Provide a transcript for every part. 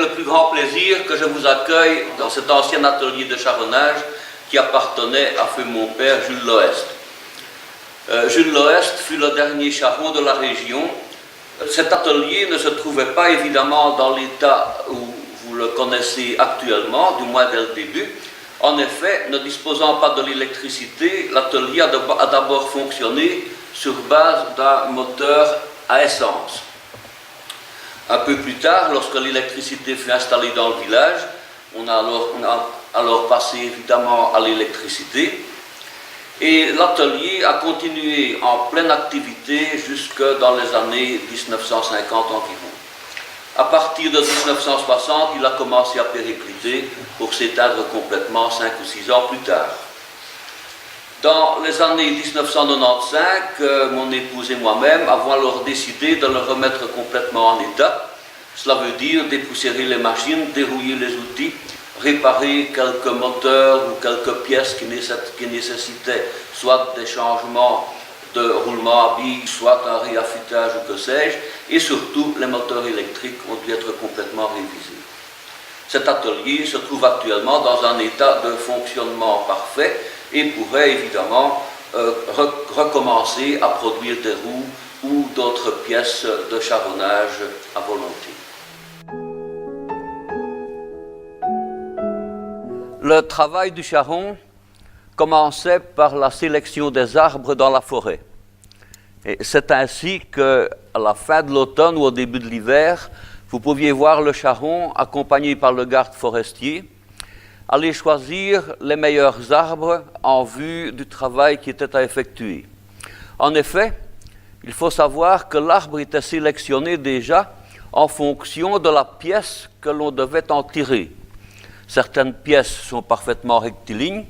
le plus grand plaisir que je vous accueille dans cet ancien atelier de charronnage qui appartenait à feu mon père Jules Loest. Jules Loest fut le dernier charron de la région. Cet atelier ne se trouvait pas évidemment dans l'état où vous le connaissez actuellement, du moins dès le début. En effet, ne disposant pas de l'électricité, l'atelier a d'abord fonctionné sur base d'un moteur à essence. Un peu plus tard, lorsque l'électricité fut installée dans le village, on a alors passé évidemment à l'électricité. Et l'atelier a continué en pleine activité jusque dans les années 1950 environ. À partir de 1960, il a commencé à péricliter pour s'éteindre complètement 5 ou 6 ans plus tard. Dans les années 1995, mon épouse et moi-même avons alors décidé de le remettre complètement en état. Cela veut dire dépoussiérer les machines, dérouiller les outils, réparer quelques moteurs ou quelques pièces qui nécessitaient soit des changements de roulement à billes, soit un réaffûtage ou que sais-je, et surtout les moteurs électriques ont dû être complètement révisés. Cet atelier se trouve actuellement dans un état de fonctionnement parfait et pourrait évidemment recommencer à produire des roues ou d'autres pièces de charronnage à volonté. Le travail du charron commençait par la sélection des arbres dans la forêt. Et c'est ainsi qu'à la fin de l'automne ou au début de l'hiver, vous pouviez voir le charron, accompagné par le garde forestier, aller choisir les meilleurs arbres en vue du travail qui était à effectuer. En effet, il faut savoir que l'arbre était sélectionné déjà en fonction de la pièce que l'on devait en tirer. Certaines pièces sont parfaitement rectilignes,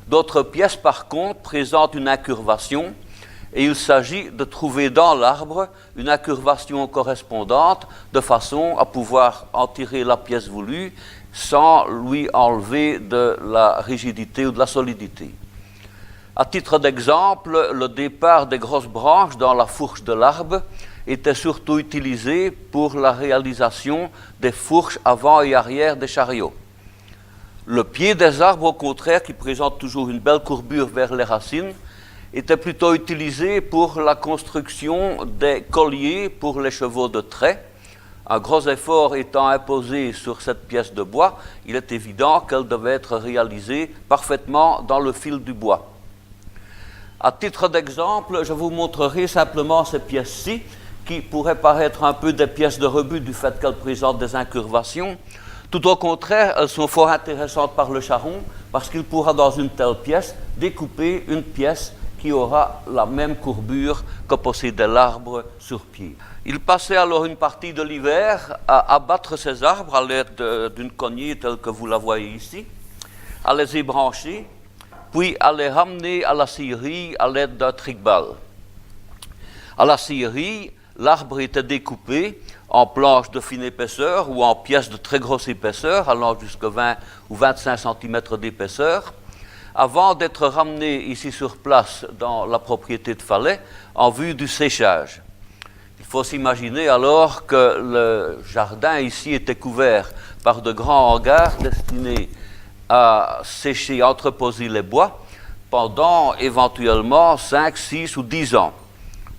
d'autres pièces par contre présentent une incurvation et il s'agit de trouver dans l'arbre une incurvation correspondante de façon à pouvoir en tirer la pièce voulue sans lui enlever de la rigidité ou de la solidité. À titre d'exemple, le départ des grosses branches dans la fourche de l'arbre était surtout utilisé pour la réalisation des fourches avant et arrière des chariots. Le pied des arbres, au contraire, qui présente toujours une belle courbure vers les racines, était plutôt utilisé pour la construction des colliers pour les chevaux de trait. Un gros effort étant imposé sur cette pièce de bois, il est évident qu'elle devait être réalisée parfaitement dans le fil du bois. À titre d'exemple, je vous montrerai simplement ces pièces-ci, qui pourraient paraître un peu des pièces de rebut du fait qu'elles présentent des incurvations. Tout au contraire, elles sont fort intéressantes par le charron parce qu'il pourra dans une telle pièce découper une pièce qui aura la même courbure que possédait l'arbre sur pied. Il passait alors une partie de l'hiver à abattre ces arbres à l'aide d'une cognée telle que vous la voyez ici, à les ébrancher, puis à les ramener à la scierie à l'aide d'un trick-balle. À la scierie, l'arbre était découpé en planches de fine épaisseur ou en pièces de très grosse épaisseur, allant jusqu'à 20 ou 25 cm d'épaisseur, avant d'être ramené ici sur place dans la propriété de Falais en vue du séchage. Il faut s'imaginer alors que le jardin ici était couvert par de grands hangars destinés à sécher, entreposer les bois pendant éventuellement 5, 6 ou 10 ans.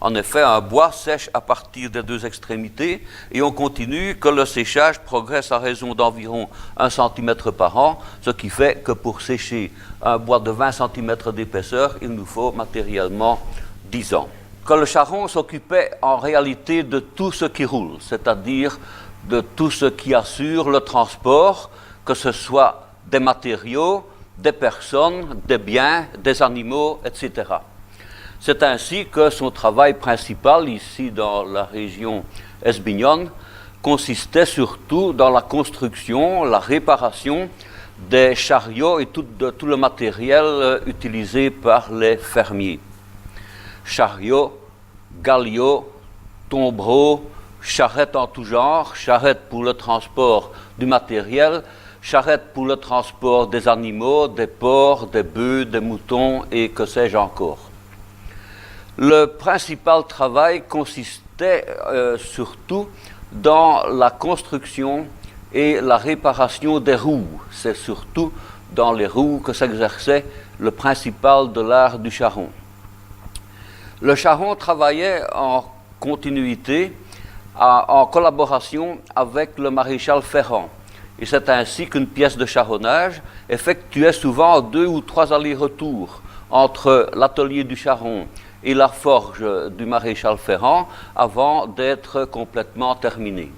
En effet, un bois sèche à partir des deux extrémités et on continue que le séchage progresse à raison d'environ 1 cm par an, ce qui fait que pour sécher un bois de 20 cm d'épaisseur, il nous faut matériellement 10 ans. Que le charron s'occupait en réalité de tout ce qui roule, c'est-à-dire de tout ce qui assure le transport, que ce soit des matériaux, des personnes, des biens, des animaux, etc. C'est ainsi que son travail principal, ici dans la région esbignonne, consistait surtout dans la construction, la réparation des chariots et de tout le matériel utilisé par les fermiers. Chariots, galiots, tombereaux, charrettes en tout genre, charrettes pour le transport du matériel, charrettes pour le transport des animaux, des porcs, des bœufs, des moutons et que sais-je encore. Le principal travail consistait surtout dans la construction et la réparation des roues. C'est surtout dans les roues que s'exerçait le principal de l'art du charron. Le charron travaillait en continuité, en collaboration avec le maréchal Ferrand. Et c'est ainsi qu'une pièce de charronnage effectuait souvent 2 ou 3 allers-retours entre l'atelier du charron et la forge du maréchal Ferrand avant d'être complètement terminée.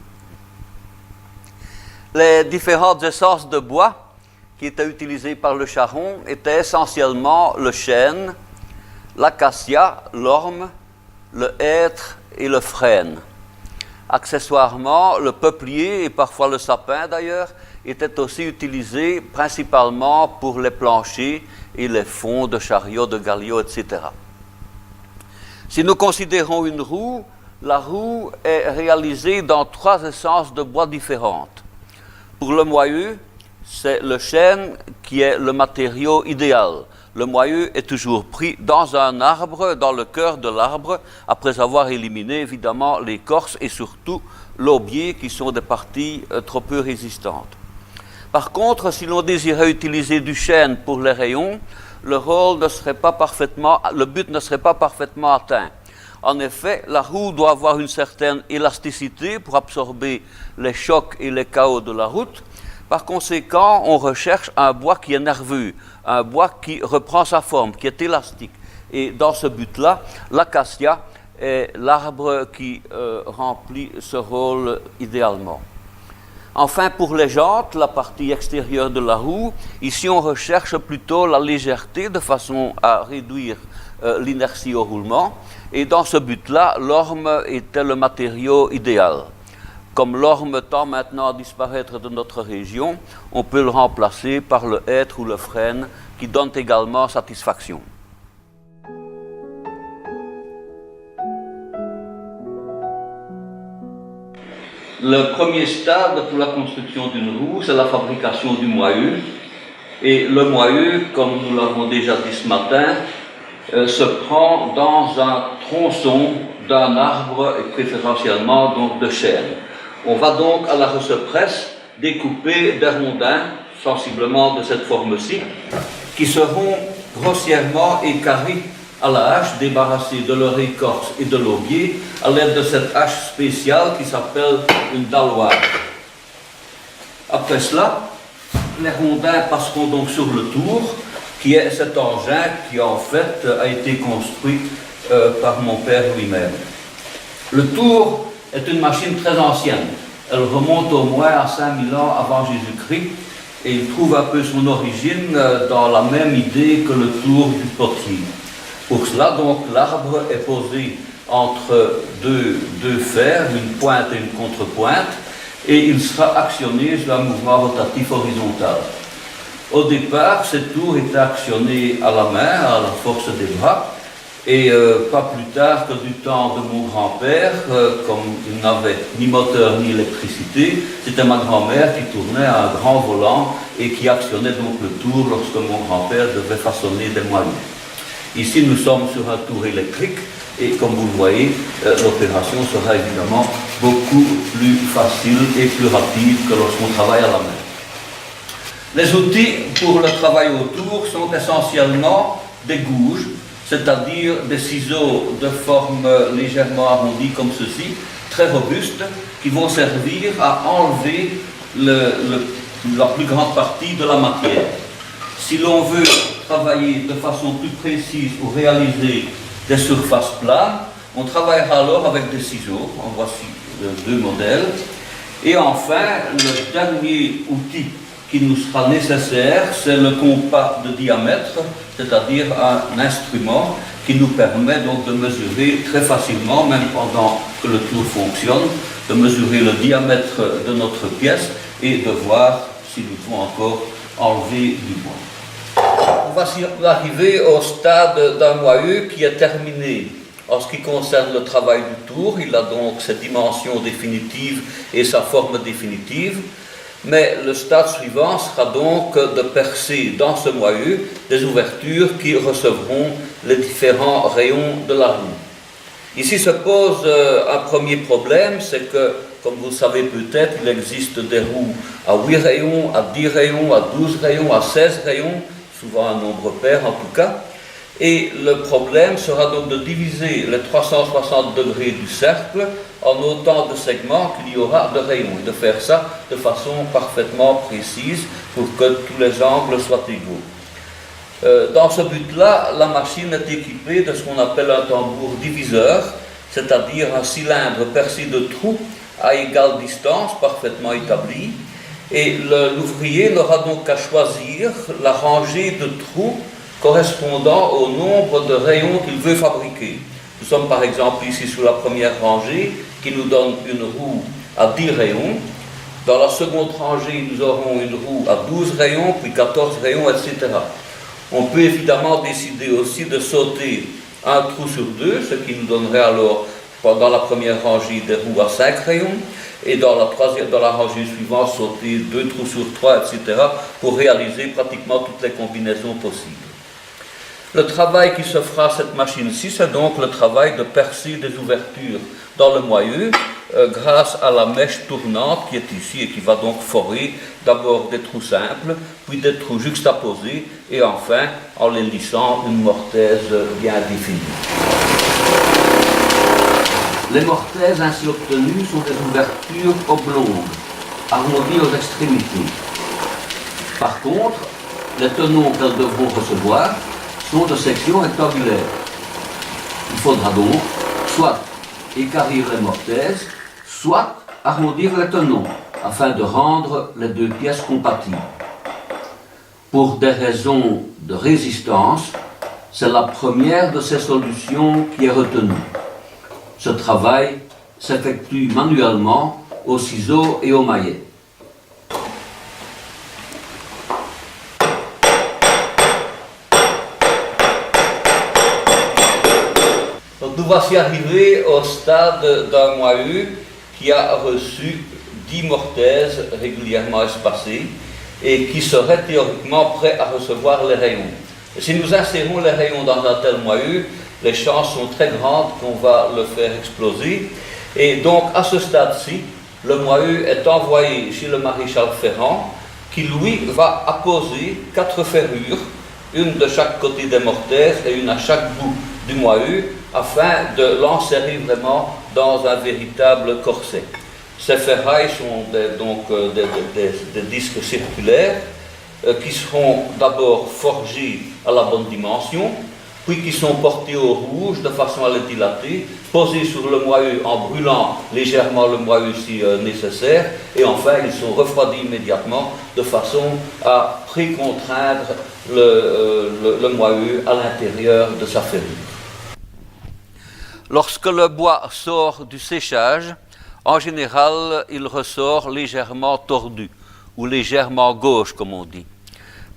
Les différentes essences de bois qui étaient utilisées par le charron étaient essentiellement le chêne, l'acacia, l'orme, le hêtre et le frêne. Accessoirement, le peuplier et parfois le sapin d'ailleurs étaient aussi utilisés principalement pour les planchers et les fonds de chariots, de galiots, etc. Si nous considérons une roue, la roue est réalisée dans 3 essences de bois différentes. Pour le moyeu, c'est le chêne qui est le matériau idéal. Le moyeu est toujours pris dans un arbre, dans le cœur de l'arbre, après avoir éliminé évidemment l'écorce et surtout l'aubier qui sont des parties trop peu résistantes. Par contre, si l'on désirait utiliser du chêne pour les rayons, le but ne serait pas parfaitement atteint. En effet, la roue doit avoir une certaine élasticité pour absorber les chocs et les chaos de la route. Par conséquent, on recherche un bois qui est nerveux, un bois qui reprend sa forme, qui est élastique. Et dans ce but-là, l'acacia est l'arbre qui remplit ce rôle idéalement. Enfin, pour les jantes, la partie extérieure de la roue, ici on recherche plutôt la légèreté de façon à réduire l'inertie au roulement. Et dans ce but-là, l'orme était le matériau idéal. Comme l'orme tend maintenant à disparaître de notre région, on peut le remplacer par le hêtre ou le frêne qui donnent également satisfaction. Le premier stade pour la construction d'une roue, c'est la fabrication du moyeu. Et le moyeu, comme nous l'avons déjà dit ce matin, se prend dans un tronçon d'un arbre, et préférentiellement donc de chêne. On va donc à la recepresse découper des rondins, sensiblement de cette forme-ci, qui seront grossièrement équarris à la hache, débarrassés de leur écorce et de l'aubier, à l'aide de cette hache spéciale qui s'appelle une dalloire. Après cela, les rondins passeront donc sur le tour, qui est cet engin qui en fait a été construit par mon père lui-même. Le tour est une machine très ancienne. Elle remonte au moins à 5000 ans avant Jésus-Christ et il trouve un peu son origine dans la même idée que le tour du potier. Pour cela, donc, l'arbre est posé entre deux fers, une pointe et une contrepointe, et il sera actionné sur un mouvement rotatif horizontal. Au départ, cette tour était actionnée à la main, à la force des bras, et pas plus tard que du temps de mon grand-père, comme il n'avait ni moteur ni électricité, c'était ma grand-mère qui tournait un grand volant et qui actionnait donc le tour lorsque mon grand-père devait façonner des moyens. Ici, nous sommes sur un tour électrique et comme vous le voyez, l'opération sera évidemment beaucoup plus facile et plus rapide que lorsqu'on travaille à la main. Les outils pour le travail au tour sont essentiellement des gouges, c'est-à-dire des ciseaux de forme légèrement arrondie comme ceci, très robustes, qui vont servir à enlever la plus grande partie de la matière. Si l'on veut travailler de façon plus précise ou réaliser des surfaces planes, on travaillera alors avec des ciseaux. En voici deux modèles. Et enfin, le dernier outil qui nous sera nécessaire, c'est le compas de diamètre, c'est-à-dire un instrument qui nous permet donc de mesurer très facilement, même pendant que le tour fonctionne, de mesurer le diamètre de notre pièce et de voir si nous devons encore enlever du bois. On va arriver au stade d'un moyeu qui est terminé. En ce qui concerne le travail du tour, il a donc ses dimensions définitives et sa forme définitive. Mais le stade suivant sera donc de percer dans ce moyeu des ouvertures qui recevront les différents rayons de la roue. Ici se pose un premier problème, c'est que comme vous le savez peut-être, il existe des roues à 8 rayons, à 10 rayons, à 12 rayons, à 16 rayons, souvent un nombre pair en tout cas. Et le problème sera donc de diviser les 360 degrés du cercle en autant de segments qu'il y aura de rayons, et de faire ça de façon parfaitement précise pour que tous les angles soient égaux. Dans ce but-là, la machine est équipée de ce qu'on appelle un tambour diviseur, c'est-à-dire un cylindre percé de trous à égale distance, parfaitement établi, et l'ouvrier n'aura donc qu'à choisir la rangée de trous correspondant au nombre de rayons qu'il veut fabriquer. Nous sommes par exemple ici sous la première rangée qui nous donne une roue à 10 rayons. Dans la seconde rangée, nous aurons une roue à 12 rayons, puis 14 rayons, etc. On peut évidemment décider aussi de sauter un trou sur deux, ce qui nous donnerait alors, dans la première rangée, des roues à 5 rayons, et dans la rangée suivante, sauter 2 trous sur 3, etc., pour réaliser pratiquement toutes les combinaisons possibles. Le travail qui se fera à cette machine-ci, c'est donc le travail de percer des ouvertures dans le moyeu grâce à la mèche tournante qui est ici et qui va donc forer d'abord des trous simples, puis des trous juxtaposés et enfin, en les lissant, une mortaise bien définie. Les mortaises ainsi obtenues sont des ouvertures oblongues, arrondies aux extrémités. Par contre, les tenons qu'elles devront recevoir sont de section rectangulaire. Il faudra donc soit équarrir les mortaises, soit arrondir les tenons, afin de rendre les deux pièces compatibles. Pour des raisons de résistance, c'est la première de ces solutions qui est retenue. Ce travail s'effectue manuellement au ciseau et au maillet. Nous voici arrivés au stade d'un moyeu qui a reçu 10 mortaises régulièrement espacées et qui serait théoriquement prêt à recevoir les rayons. Et si nous insérons les rayons dans un tel moyeu, les chances sont très grandes qu'on va le faire exploser. Et donc à ce stade-ci, le moyeu est envoyé chez le maréchal Ferrand qui lui va apposer 4 ferrures, une de chaque côté des mortaises et une à chaque bout du moyeu, afin de l'enserrer vraiment dans un véritable corset. Ces ferrailles sont des disques circulaires qui seront d'abord forgés à la bonne dimension, puis qui sont portés au rouge de façon à les dilater, posés sur le moyeu en brûlant légèrement le moyeu si nécessaire, et enfin ils sont refroidis immédiatement de façon à précontraindre le moyeu à l'intérieur de sa ferrure. Lorsque le bois sort du séchage, en général, il ressort légèrement tordu, ou légèrement gauche, comme on dit.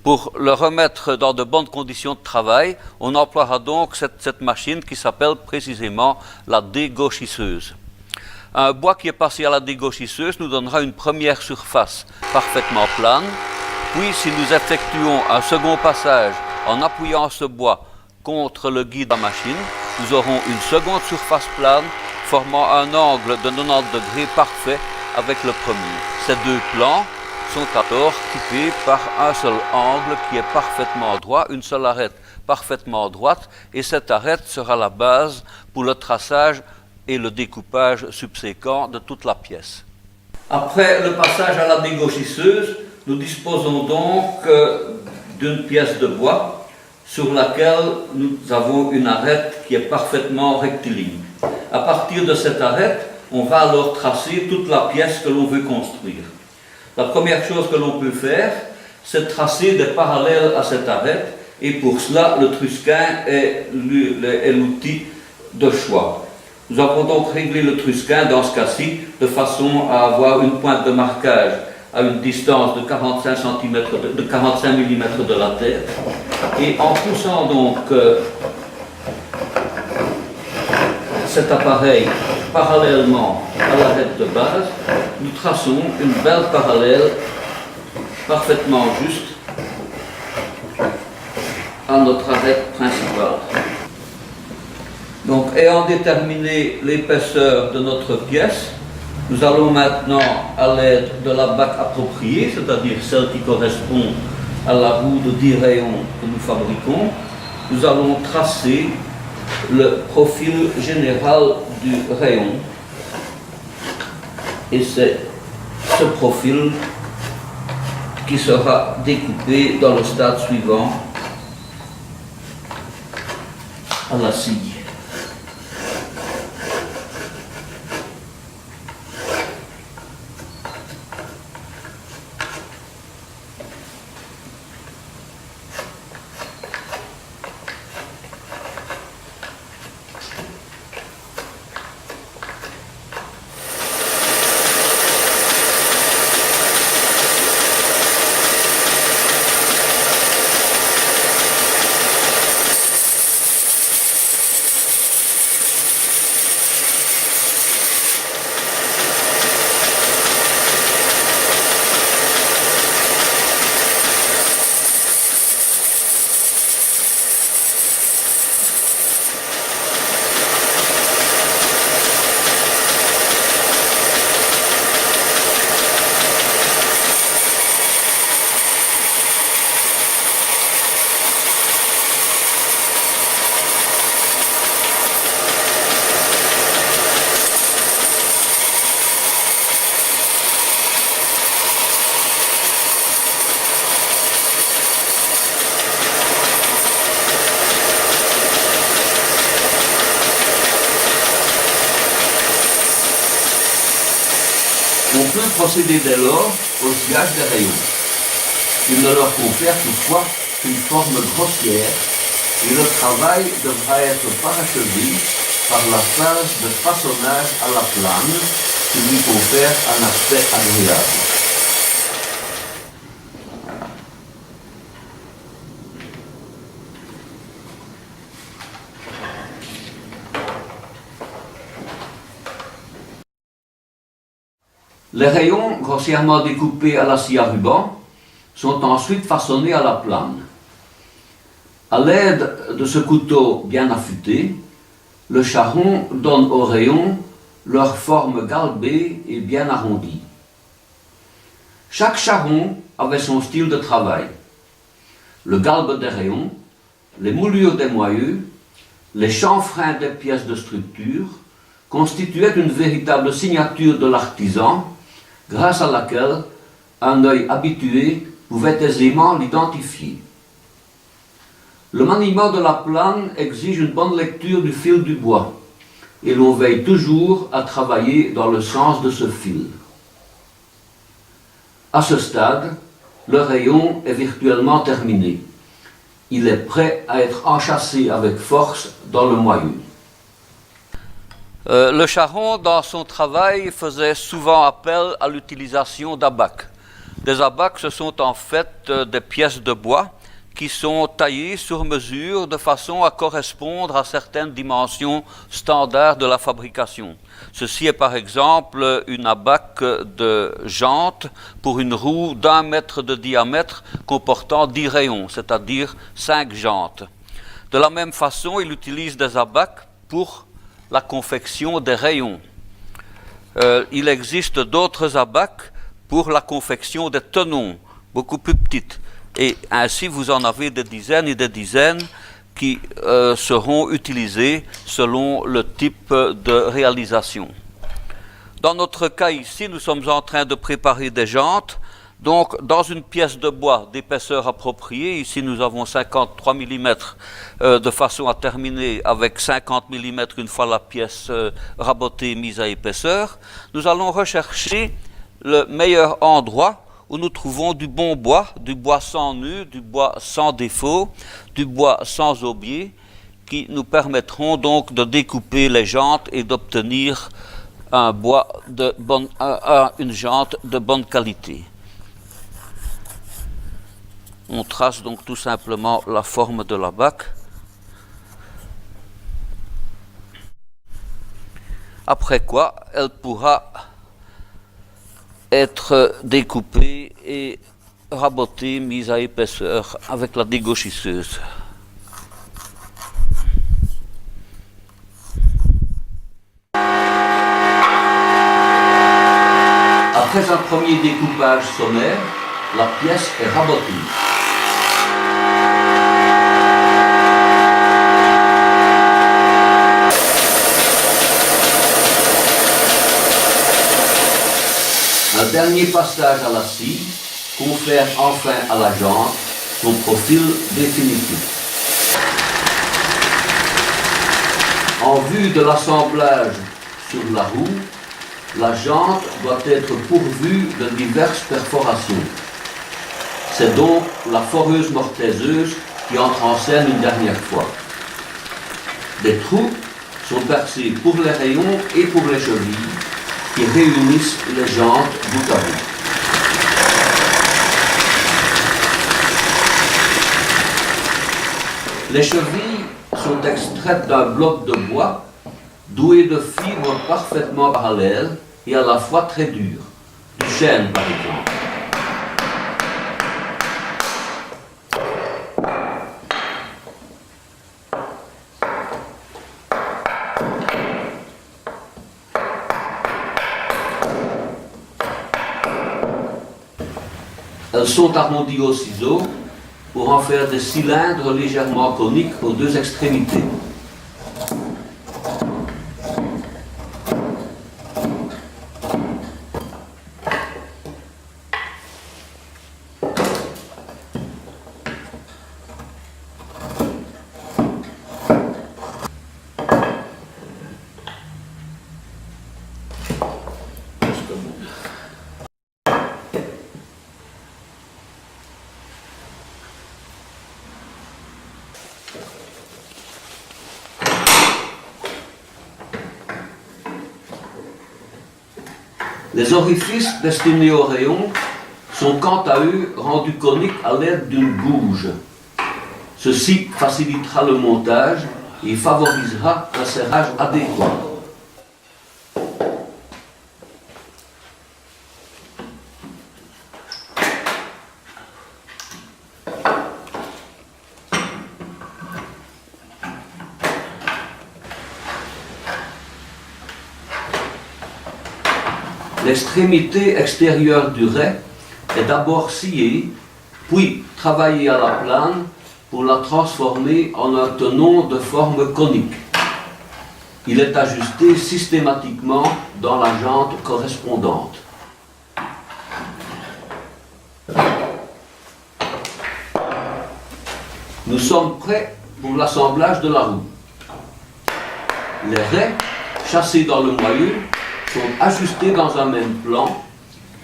Pour le remettre dans de bonnes conditions de travail, on emploiera donc cette machine qui s'appelle précisément la dégauchisseuse. Un bois qui est passé à la dégauchisseuse nous donnera une première surface parfaitement plane, puis si nous effectuons un second passage en appuyant ce bois contre le guide de la machine, nous aurons une seconde surface plane formant un angle de 90 degrés parfait avec le premier. Ces deux plans sont alors coupés par un seul angle qui est parfaitement droit, une seule arête parfaitement droite, et cette arête sera la base pour le traçage et le découpage subséquent de toute la pièce. Après le passage à la dégauchisseuse, nous disposons donc d'une pièce de bois sur laquelle nous avons une arête qui est parfaitement rectiligne. À partir de cette arête, on va alors tracer toute la pièce que l'on veut construire. La première chose que l'on peut faire, c'est tracer des parallèles à cette arête, et pour cela, le trusquin est l'outil de choix. Nous avons donc réglé le trusquin dans ce cas-ci de façon à avoir une pointe de marquage à une distance de 45 mm de la terre, et en poussant donc cet appareil parallèlement à l'arête de base, nous traçons une belle parallèle parfaitement juste à notre arête principale. Donc, ayant déterminé l'épaisseur de notre pièce, Nous allons maintenant, à l'aide de la bac appropriée, c'est-à-dire celle qui correspond à la roue de 10 rayons que nous fabriquons, nous allons tracer le profil général du rayon. Et c'est ce profil qui sera découpé dans le stade suivant à la scie. On peut procéder dès lors au sciage des rayons. Il ne leur confère toutefois qu'une forme grossière et le travail devra être parachevé par la phase de façonnage à la plane qui lui confère un aspect agréable. Les rayons, grossièrement découpés à la scie à ruban, sont ensuite façonnés à la plane. À l'aide de ce couteau bien affûté, le charron donne aux rayons leur forme galbée et bien arrondie. Chaque charron avait son style de travail. Le galbe des rayons, les moulures des moyeux, les chanfreins des pièces de structure constituaient une véritable signature de l'artisan, grâce à laquelle un œil habitué pouvait aisément l'identifier. Le maniement de la plane exige une bonne lecture du fil du bois, et l'on veille toujours à travailler dans le sens de ce fil. À ce stade, le rayon est virtuellement terminé. Il est prêt à être enchâssé avec force dans le moyeu. Le charron, dans son travail, faisait souvent appel à l'utilisation d'abacs. Des abacs, ce sont en fait des pièces de bois qui sont taillées sur mesure de façon à correspondre à certaines dimensions standards de la fabrication. Ceci est par exemple une abac de jante pour une roue d'1 mètre de diamètre comportant 10 rayons, c'est-à-dire 5 jantes. De la même façon, il utilise des abacs pour la confection des rayons. Il existe d'autres abacs pour la confection des tenons, beaucoup plus petites. Et ainsi, vous en avez des dizaines et des dizaines qui seront utilisés selon le type de réalisation. Dans notre cas ici, nous sommes en train de préparer des jantes. Donc, dans une pièce de bois d'épaisseur appropriée, ici nous avons 53 mm, de façon à terminer avec 50 mm une fois la pièce rabotée et mise à épaisseur, nous allons rechercher le meilleur endroit où nous trouvons du bon bois, du bois sans nœud, du bois sans défaut, du bois sans aubier, qui nous permettront donc de découper les jantes et d'obtenir un bois de une jante de bonne qualité. On trace donc tout simplement la forme de la bac. Après quoi, elle pourra être découpée et rabotée, mise à épaisseur avec la dégauchisseuse. premier découpage sommaire, la pièce est rabotée. Un dernier passage à la scie confère enfin à la jante son profil définitif. En vue de l'assemblage sur la roue, la jante doit être pourvue de diverses perforations. C'est donc la foreuse mortaiseuse qui entre en scène une dernière fois. Des trous sont percés pour les rayons et pour les chevilles qui réunissent les jantes bout à bout. Les chevilles sont extraites d'un bloc de bois doué de fibres parfaitement parallèles et à la fois très dures, du chêne par exemple. Elles sont arrondies au ciseau pour en faire des cylindres légèrement coniques aux deux extrémités. Les orifices destinés aux rayons sont quant à eux rendus coniques à l'aide d'une gouge. Ceci facilitera le montage et favorisera un serrage adéquat. L'extrémité extérieure du ray est d'abord sciée, puis travaillée à la plane pour la transformer en un tenon de forme conique. Il est ajusté systématiquement dans la jante correspondante. Nous sommes prêts pour l'assemblage de la roue. Les rays, chassés dans le moyeu, sont ajustés dans un même plan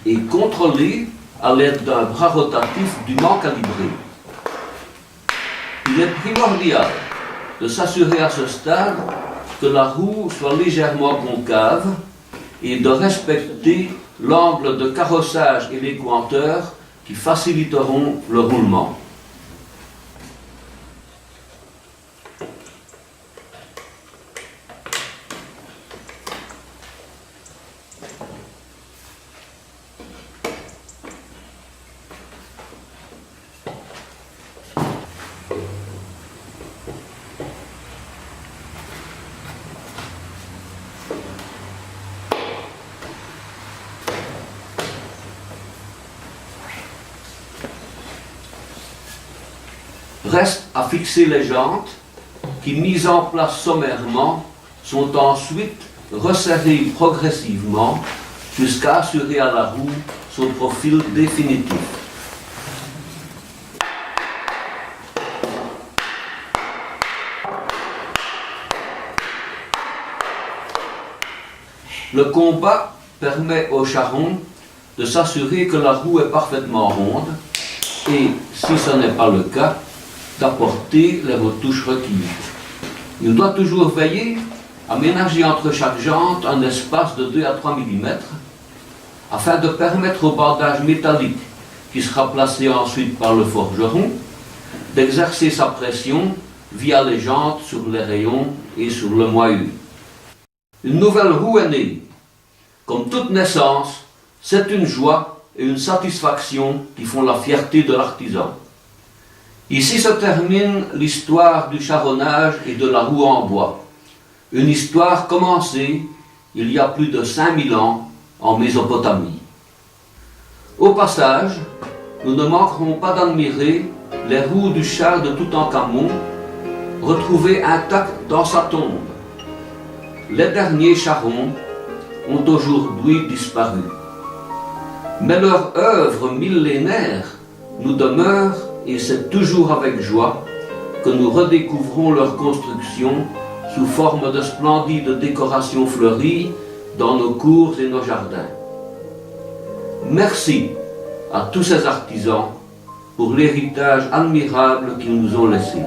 et contrôlés à l'aide d'un bras rotatif dûment calibré. Il est primordial de s'assurer à ce stade que la roue soit légèrement concave et de respecter l'angle de carrossage et les cointeurs qui faciliteront le roulement. Reste à fixer les jantes qui, mises en place sommairement, sont ensuite resserrées progressivement jusqu'à assurer à la roue son profil définitif. Le combat permet au charron de s'assurer que la roue est parfaitement ronde et, si ce n'est pas le cas, d'apporter les retouches requises. Il doit toujours veiller à ménager entre chaque jante un espace de 2 à 3 mm afin de permettre au bandage métallique, qui sera placé ensuite par le forgeron, d'exercer sa pression via les jantes sur les rayons et sur le moyeu. Une nouvelle roue est née. Comme toute naissance, c'est une joie et une satisfaction qui font la fierté de l'artisan. Ici se termine l'histoire du charronnage et de la roue en bois. Une histoire commencée il y a plus de 5000 ans en Mésopotamie. Au passage, nous ne manquerons pas d'admirer les roues du char de Toutankhamon, retrouvées intactes dans sa tombe. Les derniers charrons ont aujourd'hui disparu. Mais leur œuvre millénaire nous demeure et c'est toujours avec joie que nous redécouvrons leur construction sous forme de splendides décorations fleuries dans nos cours et nos jardins. Merci à tous ces artisans pour l'héritage admirable qu'ils nous ont laissé.